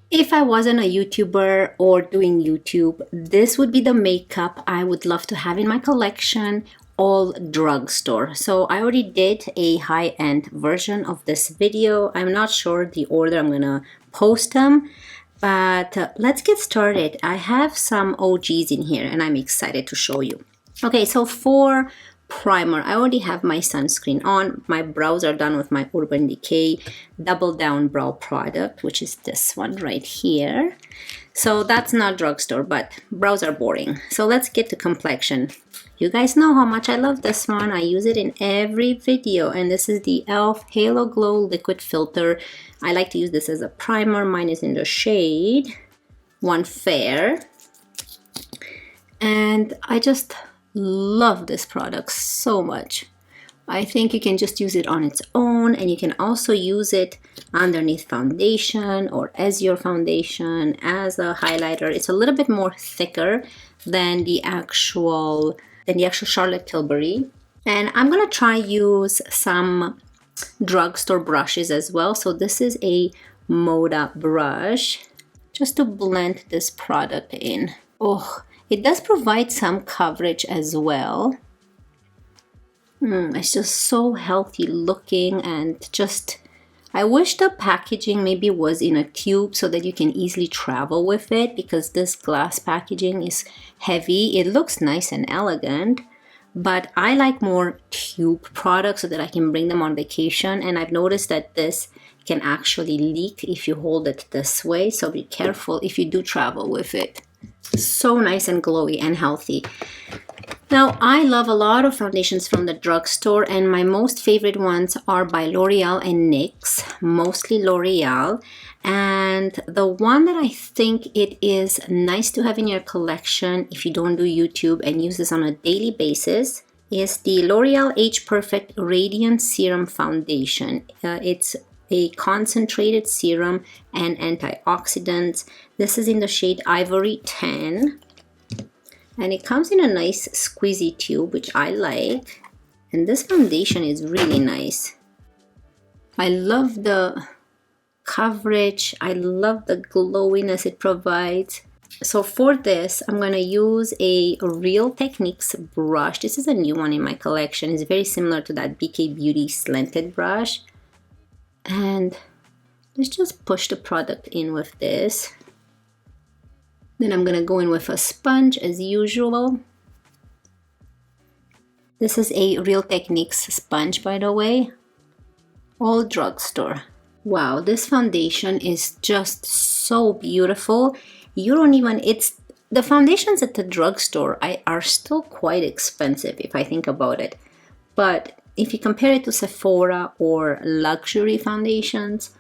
If I wasn't a YouTuber or doing YouTube, this would be the makeup I would love to have in my collection, all drugstore. So I already did a high-end version of this video. I'm not sure the order I'm gonna post them, but let's get started. I have some OGs in here and I'm excited to show you. Okay, so for primer, I already have my sunscreen on. My brows are done with my Urban Decay Double Down Brow product, which is this one right here. So that's not drugstore, but brows are boring. So let's get to complexion. You guys know how much I love this one. I use it in every video, and this is the e.l.f. Halo Glow Liquid Filter. I like to use this as a primer. Mine is in the shade One Fair. And I just love this product so much. I think you can just use it on its own, and you can also use it underneath foundation or as your foundation, as a highlighter. It's a little bit more thicker than the actual Charlotte Tilbury. And I'm gonna try use some drugstore brushes as well. So this is a Moda brush just to blend this product in. Oh, it does provide some coverage as well. It's just so healthy looking, and just, I wish the packaging maybe was in a tube so that you can easily travel with it, because this glass packaging is heavy. It looks nice and elegant, but I like more tube products so that I can bring them on vacation. And I've noticed that this can actually leak if you hold it this way, so be careful if you do travel with it. So nice and glowy and healthy. Now, I love a lot of foundations from the drugstore, and my most favorite ones are by L'Oreal and NYX, mostly L'Oreal. And the one that I think it is nice to have in your collection if you don't do YouTube and use this on a daily basis is the L'Oreal Age Perfect Radiant Serum Foundation. It's a concentrated serum and antioxidants. This is in the shade Ivory 10. And it comes in a nice squeezy tube, which I like. And this foundation is really nice. I love the coverage. I love the glowiness it provides. So for this, I'm going to use a Real Techniques brush. This is a new one in my collection. It's very similar to that BK Beauty slanted brush. And let's just push the product in with this. Then I'm gonna go in with a sponge as usual. This is a Real Techniques sponge, by the way. All drugstore. Wow, this foundation is just so beautiful. You don't even, the foundations at the drugstore are still quite expensive if I think about it. But if you compare it to Sephora or luxury foundations,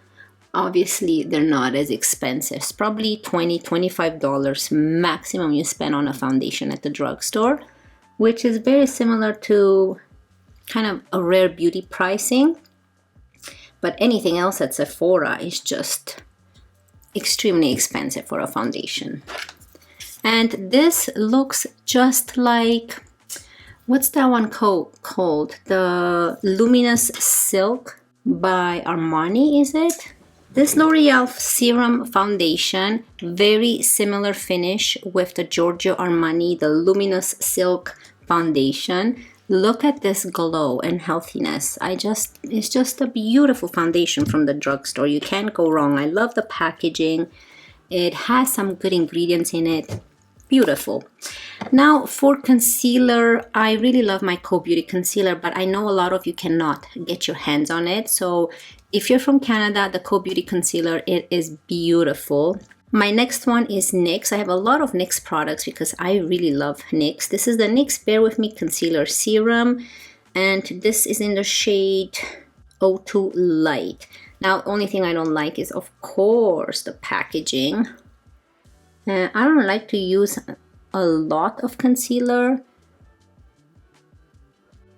obviously they're not as expensive. It's probably $20, $25 maximum you spend on a foundation at the drugstore, which is very similar to kind of a Rare Beauty pricing. But anything else at Sephora is just extremely expensive for a foundation. And this looks just like, what's that one called? The Luminous Silk by Armani, is it? This L'Oreal Serum Foundation, very similar finish with the Giorgio Armani, the Luminous Silk Foundation. Look at this glow and healthiness. It's just a beautiful foundation from the drugstore. You can't go wrong. I love the packaging. It has some good ingredients in it. Beautiful. Now for concealer, I really love my Co-Beauty concealer, but I know a lot of you cannot get your hands on it. So if you're from Canada, the Co-Beauty concealer, it is beautiful. My next one is NYX. I have a lot of NYX products because I really love NYX. This is the NYX Bear With Me Concealer Serum, and this is in the shade 02 Light. Now, only thing I don't like is, of course, the packaging. I don't like to use a lot of concealer,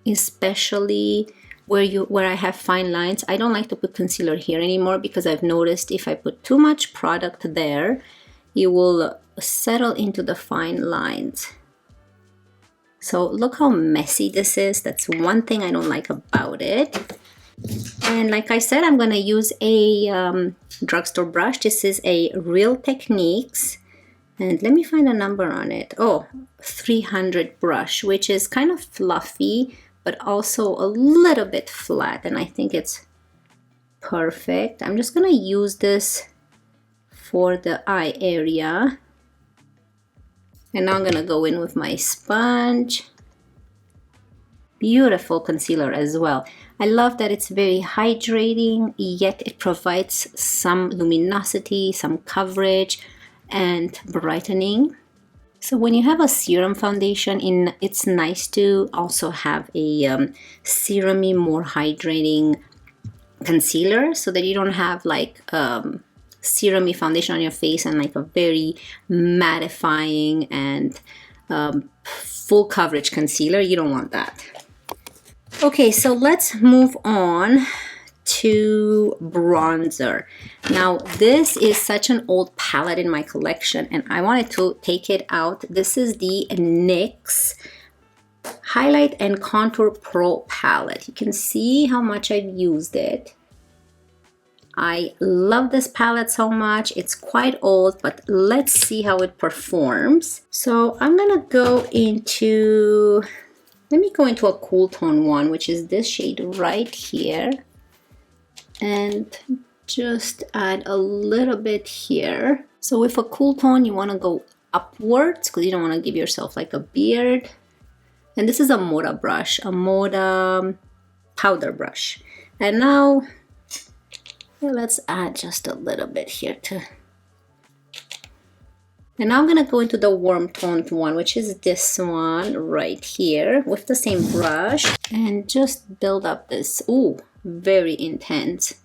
especially where I have fine lines. I don't like to put concealer here anymore because I've noticed if I put too much product there, it will settle into the fine lines. So look how messy this is. That's one thing I don't like about it. And like I said, I'm going to use a drugstore brush. This is a Real Techniques. And let me find a number on it. Oh, 300 brush, which is kind of fluffy, but also a little bit flat. And I think it's perfect. I'm just going to use this for the eye area. And now I'm going to go in with my sponge. Beautiful concealer as well. I love that it's very hydrating, yet it provides some luminosity, some coverage, and brightening. So when you have a serum foundation, it's nice to also have a serumy, more hydrating concealer, so that you don't have like serumy foundation on your face and like a very mattifying and full coverage concealer. You don't want that. Okay, so let's move on to bronzer. Now, this is such an old palette in my collection, and I wanted to take it out. This is the NYX Highlight and Contour Pro palette. You can see how much I've used it. I love this palette so much. It's quite old, but let's see how it performs. So I'm gonna go into, let me go into a cool tone one, which is this shade right here. And just add a little bit here. So with a cool tone, you wanna go upwards because you don't wanna give yourself like a beard. And this is a Moda brush, a Moda powder brush. And now, let's add just a little bit here too. And now I'm gonna go into the warm toned one, which is this one right here with the same brush, and just build up this, ooh, very intense.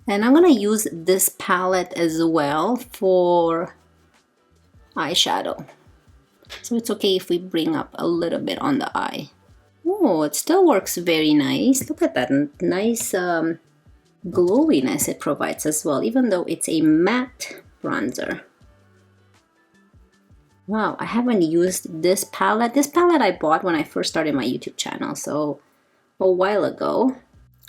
And I'm gonna use this palette as well for eyeshadow. So it's okay if we bring up a little bit on the eye. Oh, it still works very nice. Look at that nice glowiness it provides as well, even though it's a matte bronzer. Wow, I haven't used this palette. This palette I bought when I first started my YouTube channel, so a while ago.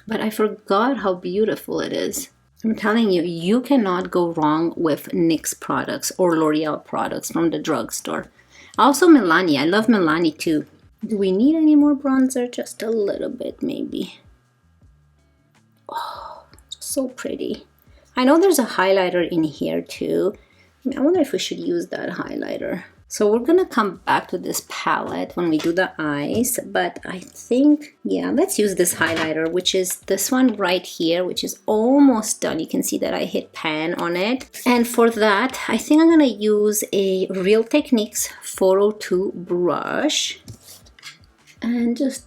But I forgot how beautiful it is. I'm telling you, you cannot go wrong with NYX products or L'Oreal products from the drugstore. Also Milani, I love Milani too. Do we need any more bronzer? Just a little bit maybe. Oh, so pretty. I know there's a highlighter in here too. I wonder if we should use that highlighter. So we're gonna come back to this palette when we do the eyes, but I think, yeah, let's use this highlighter, which is this one right here, which is almost done. You can see that I hit pan on it. And for that, I think I'm gonna use a Real Techniques 402 brush and just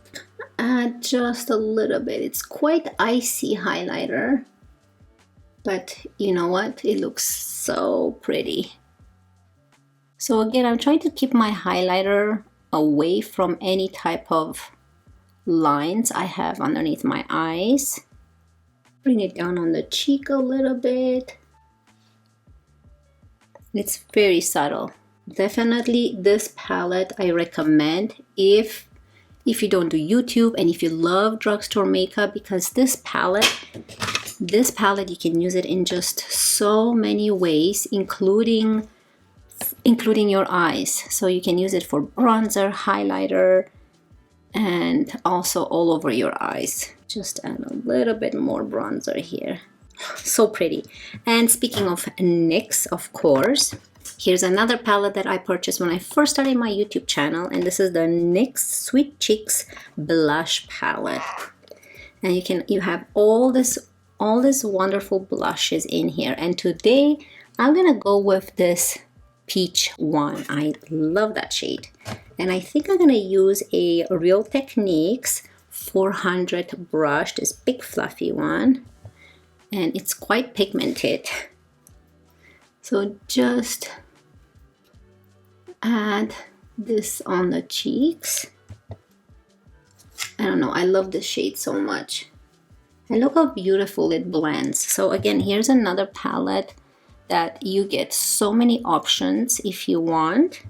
add just a little bit. It's quite icy highlighter, but you know what? It looks so pretty. So again, I'm trying to keep my highlighter away from any type of lines I have underneath my eyes. Bring it down on the cheek a little bit. It's very subtle. Definitely this palette I recommend if you don't do YouTube and if you love drugstore makeup, because this palette you can use it in just so many ways, including your eyes. So you can use it for bronzer, highlighter, and also all over your eyes. Just add a little bit more bronzer here. So pretty. And speaking of NYX, of course, here's another palette that I purchased when I first started my YouTube channel, and this is the NYX Sweet Cheeks Blush Palette. And you have all this wonderful blushes in here. And today I'm gonna go with this peach one. I love that shade. And I think I'm gonna use a Real Techniques 400 brush, this big fluffy one. And it's quite pigmented. So just add this on the cheeks. I don't know, I love this shade so much. And look how beautiful it blends. So again, here's another palette that you get so many options if you want.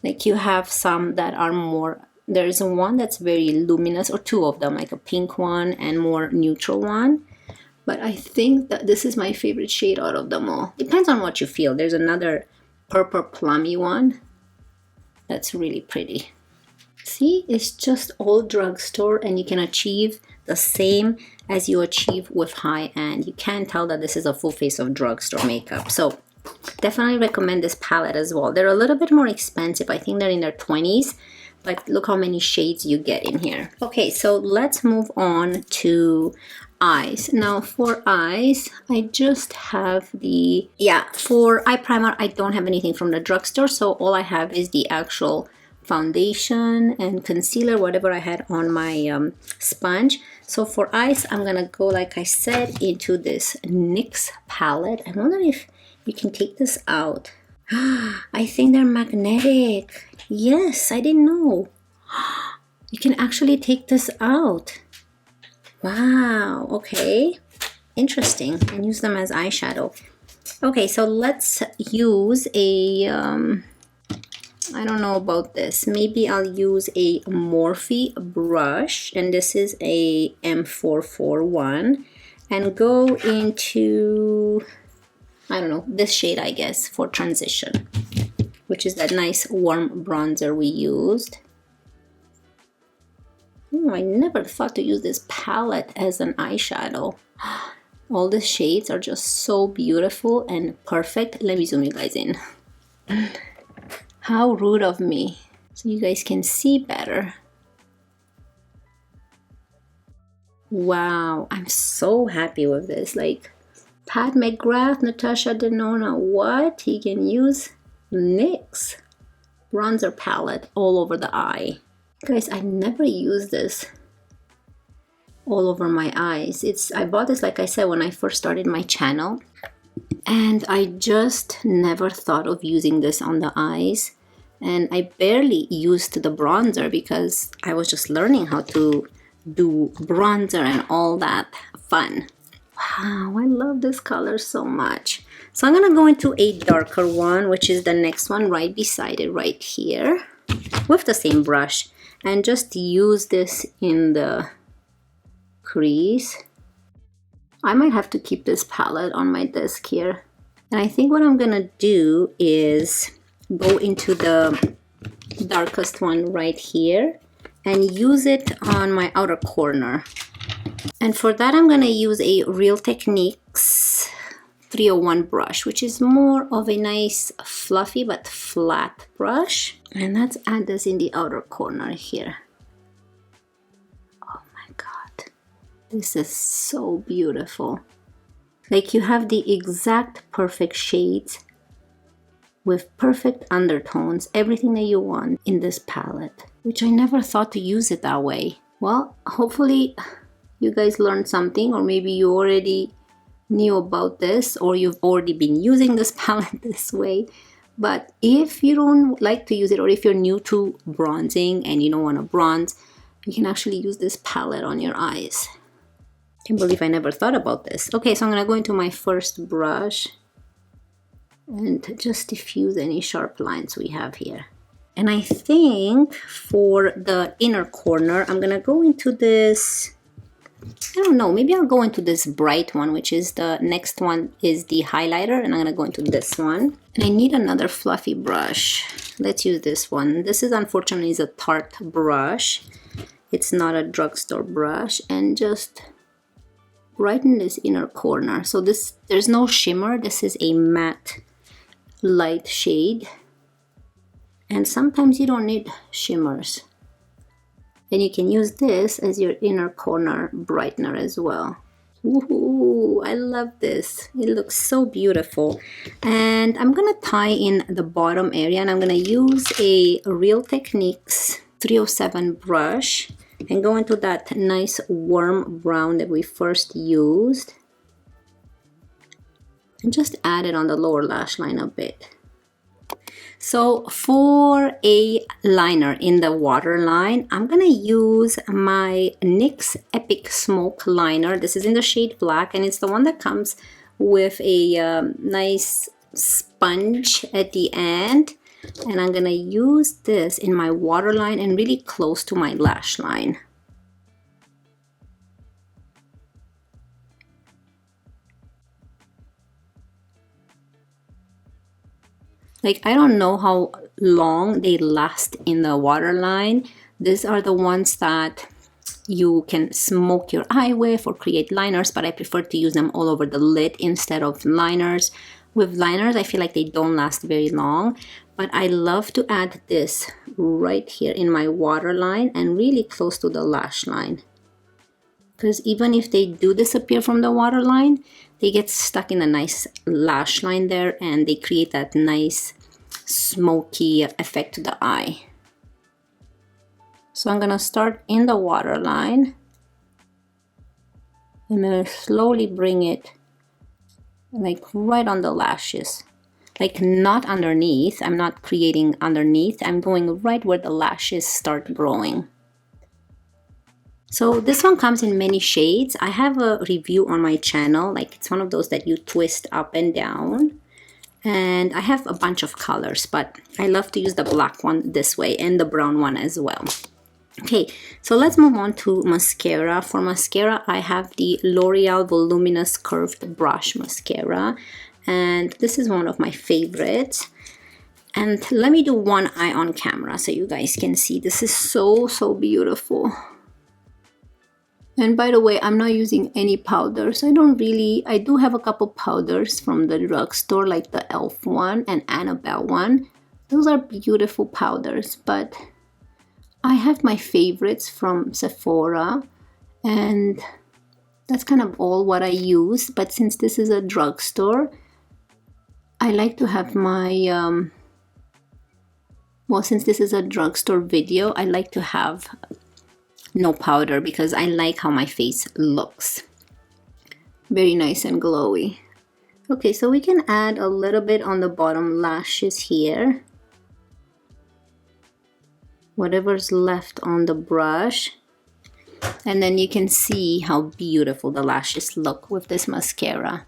Like you have some that are more There's one that's very luminous, or two of them, like a pink one and more neutral one. But I think that this is my favorite shade out of them all. Depends on what you feel. There's another purple plummy one that's really pretty. See, it's just all drugstore, and you can achieve the same as you achieve with high-end. You can't tell that this is a full face of drugstore makeup. So definitely recommend this palette as well. They're a little bit more expensive. I think they're in their 20s, but look how many shades you get in here. Okay, so let's move on to eyes. Now for eyes, I just have the, for eye primer, I don't have anything from the drugstore, so all I have is the actual foundation and concealer, whatever I had on my sponge. So for eyes, I'm gonna go, like I said, into this NYX palette. I wonder if you can take this out. I think they're magnetic. Yes, I didn't know. You can actually take this out. Wow, okay. Interesting. And use them as eyeshadow. Okay, so let's use a, I don't know about this. Maybe I'll use a Morphe brush, and this is a M441, and go into, I don't know, this shade, I guess, for transition, which is that nice warm bronzer we used. Oh, I never thought to use this palette as an eyeshadow. All the shades are just so beautiful and perfect. Let me zoom you guys in. How rude of me. So you guys can see better. Wow, I'm so happy with this. Like, Pat McGrath, Natasha Denona, what? You can use NYX bronzer palette all over the eye. Guys, I never use this all over my eyes. I bought this, like I said, when I first started my channel, and I just never thought of using this on the eyes. And I barely used the bronzer because I was just learning how to do bronzer and all that fun. Wow, I love this color so much. So I'm gonna go into a darker one, which is the next one right beside it, right here, with the same brush, and just use this in the crease. I might have to keep this palette on my desk here. And I think what I'm gonna do is go into the darkest one right here and use it on my outer corner. And for that, I'm gonna use a Real Techniques 301 brush, which is more of a nice fluffy but flat brush. And let's add this in the outer corner here. Oh my God, this is so beautiful. Like, you have the exact perfect shades with perfect undertones, everything that you want in this palette, which I never thought to use it that way. Well, hopefully you guys learned something, or maybe you already knew about this, or you've already been using this palette this way. But if you don't like to use it, or if you're new to bronzing and you don't want to bronze, you can actually use this palette on your eyes. Can't believe I never thought about this. Okay, so I'm gonna go into my first brush and just diffuse any sharp lines we have here. And I think for the inner corner, I'm gonna go into this, I don't know, maybe I'll go into this bright one, which is the next one is the highlighter, and I'm gonna go into this one. And I need another fluffy brush. Let's use this one. This is, unfortunately, is a Tarte brush. It's not a drugstore brush. And just brighten this inner corner. So this, there's no shimmer. This is a matte light shade. And sometimes you don't need shimmers. And you can use this as your inner corner brightener as well. Ooh, I love this. It looks so beautiful. And I'm gonna tie in the bottom area, and I'm gonna use a Real Techniques 307 brush and go into that nice warm brown that we first used. And just add it on the lower lash line a bit. So for a liner in the waterline, I'm gonna use my NYX Epic Smoke liner. This is in the shade black, and it's the one that comes with a nice sponge at the end. And I'm gonna use this in my waterline and really close to my lash line. Like, I don't know how long they last in the waterline. These are the ones that you can smoke your eye with or create liners, but I prefer to use them all over the lid instead of liners. With liners, I feel like they don't last very long, but I love to add this right here in my waterline and really close to the lash line. Because even if they do disappear from the waterline, they get stuck in a nice lash line there and they create that nice smoky effect to the eye. So I'm gonna start in the waterline and then slowly bring it like right on the lashes. Like not underneath, I'm not creating underneath, I'm going right where the lashes start growing. So this one comes in many shades. I have a review on my channel, like it's one of those that you twist up and down. And I have a bunch of colors, but I love to use the black one this way and the brown one as well. Okay, so let's move on to mascara. For mascara, I have the L'Oreal Voluminous Curved Brush Mascara. And this is one of my favorites. And let me do one eye on camera so you guys can see. This is so, so beautiful. And by the way, I'm not using any powders. I do have a couple powders from the drugstore, like the e.l.f. one and Annabelle one. Those are beautiful powders, but I have my favorites from Sephora, and that's kind of all what I use. But since this is a drugstore, I like to have my, well, since this is a drugstore video, I like to have no powder because I like how my face looks. Very nice and glowy. Okay, so we can add a little bit on the bottom lashes here. Whatever's left on the brush. And then you can see how beautiful the lashes look with this mascara.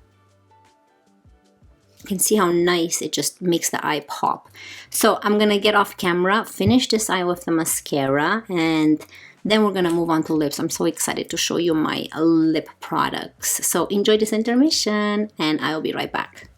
You can see how nice it just makes the eye pop. So I'm gonna get off camera, finish this eye with the mascara, and then we're gonna move on to lips. I'm so excited to show you my lip products. So enjoy this intermission and I'll be right back.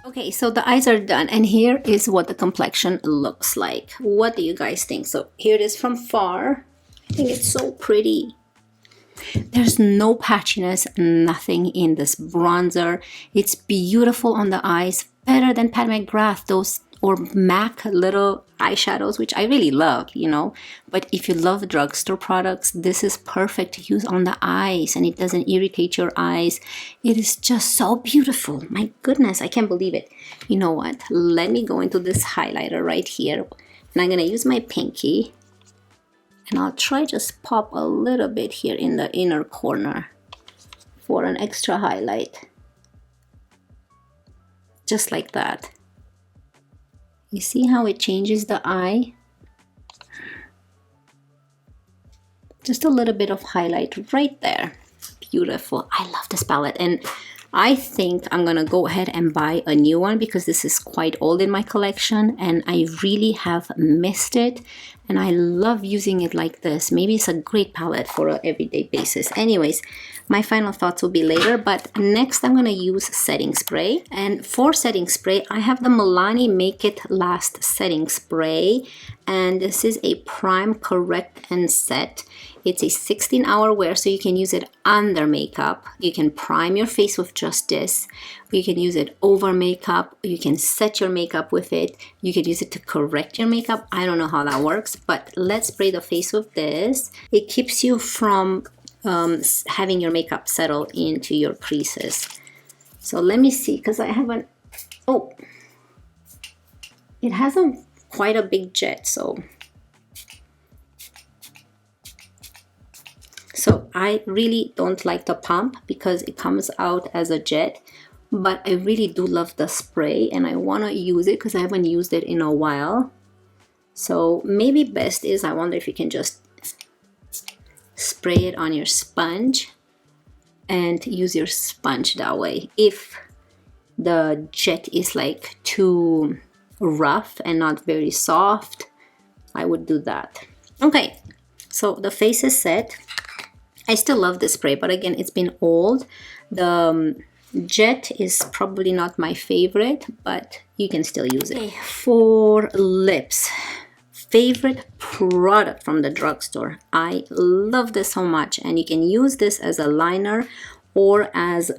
Okay, so the eyes are done, and here is what the complexion looks like. What do you guys think? So here it is from far. I think it's so pretty. There's no patchiness, nothing in this bronzer. It's beautiful on the eyes, better than Pat McGrath, those or MAC little eyeshadows, which I really love, you know. But if you love drugstore products, this is perfect to use on the eyes and it doesn't irritate your eyes. It is just so beautiful. My goodness, I can't believe it. You know what? Let me go into this highlighter right here. And I'm gonna use my pinky and I'll try just pop a little bit here in the inner corner for an extra highlight. Just like that. You see how it changes the eye? Just a little bit of highlight right there. Beautiful. I love this palette, and I think I'm gonna go ahead and buy a new one because this is quite old in my collection and I really have missed it, and I love using it like this. Maybe it's a great palette for an everyday basis. Anyways, my final thoughts will be later, but next I'm gonna use setting spray. And for setting spray, I have the Milani Make It Last setting spray, and this is a prime, correct, and set. It's a 16-hour wear, so you can use it under makeup. You can prime your face with just this. You can use it over makeup. You can set your makeup with it. You can use it to correct your makeup. I don't know how that works, but let's spray the face with this. It keeps you from having your makeup settle into your creases. So let me see, because I haven't, oh, it has quite a big jet, so I really don't like the pump because it comes out as a jet, but I really do love the spray and I want to use it because I haven't used it in a while. So maybe best is, I wonder if you can just spray it on your sponge and use your sponge that way. If the jet is like too rough and not very soft, I would do that. Okay, so the face is set. I still love this spray, but again, it's been old. The jet is probably not my favorite, but you can still use it. Okay, for lips, favorite product from the drugstore. I love this so much, and you can use this as a liner or as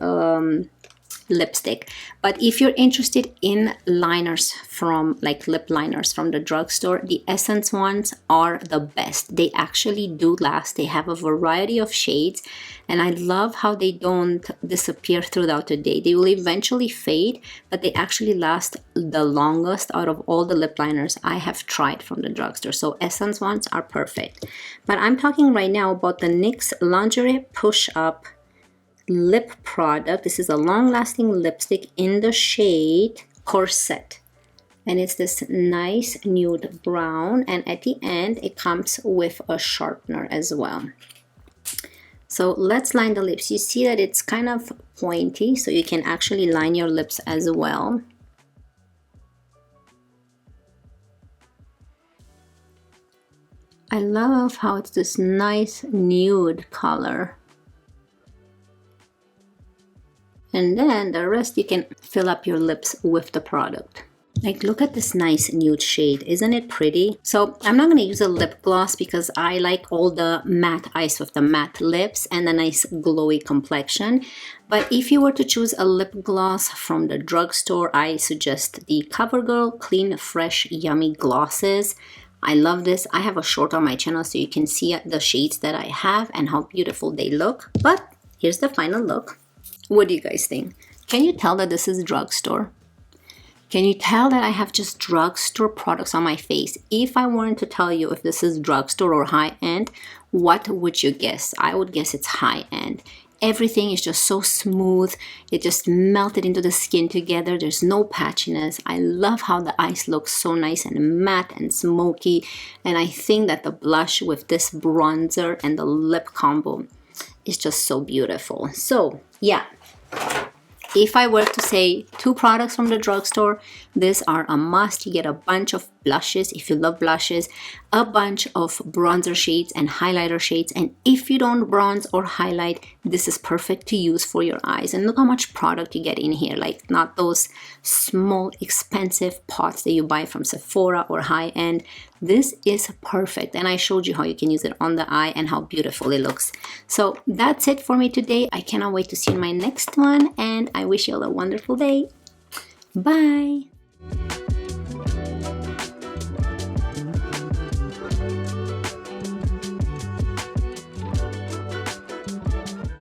lipstick. But if you're interested in liners from like lip liners from the drugstore, the Essence ones are the best. They actually do last. They have a variety of shades, and I love how they don't disappear throughout the day. They will eventually fade, but they actually last the longest out of all the lip liners I have tried from the drugstore. So Essence ones are perfect. But I'm talking right now about the NYX Lingerie Push Up lip product. This is a long-lasting lipstick in the shade Corset, and it's this nice nude brown, and at the end it comes with a sharpener as well. So let's line the lips. You see that it's kind of pointy, so you can actually line your lips as well. I love how it's this nice nude color. And then the rest you can fill up your lips with the product. Like, look at this nice nude shade. Isn't it pretty? So I'm not going to use a lip gloss because I like all the matte eyes with the matte lips and a nice glowy complexion. But if you were to choose a lip gloss from the drugstore, I suggest the CoverGirl Clean Fresh Yummy Glosses. I love this. I have a short on my channel so you can see the shades that I have and how beautiful they look. But here's the final look. What do you guys think? Can you tell that this is drugstore? Can you tell that I have just drugstore products on my face? If I weren't to tell you if this is drugstore or high-end, what would you guess? I would guess it's high-end. Everything is just so smooth. It just melted into the skin together. There's no patchiness. I love how the eyes look so nice and matte and smoky. And I think that the blush with this bronzer and the lip combo is just so beautiful. So yeah, if I were to say 2 products from the drugstore, these are a must. You get a bunch of blushes if you love blushes, a bunch of bronzer shades and highlighter shades, and if you don't bronze or highlight, this is perfect to use for your eyes. And look how much product you get in here, like not those small expensive pots that you buy from Sephora or high-end. This is perfect, and I showed you how you can use it on the eye and how beautiful it looks. So that's it for me today. I cannot wait to see you in my next one, and I wish you all a wonderful day. Bye.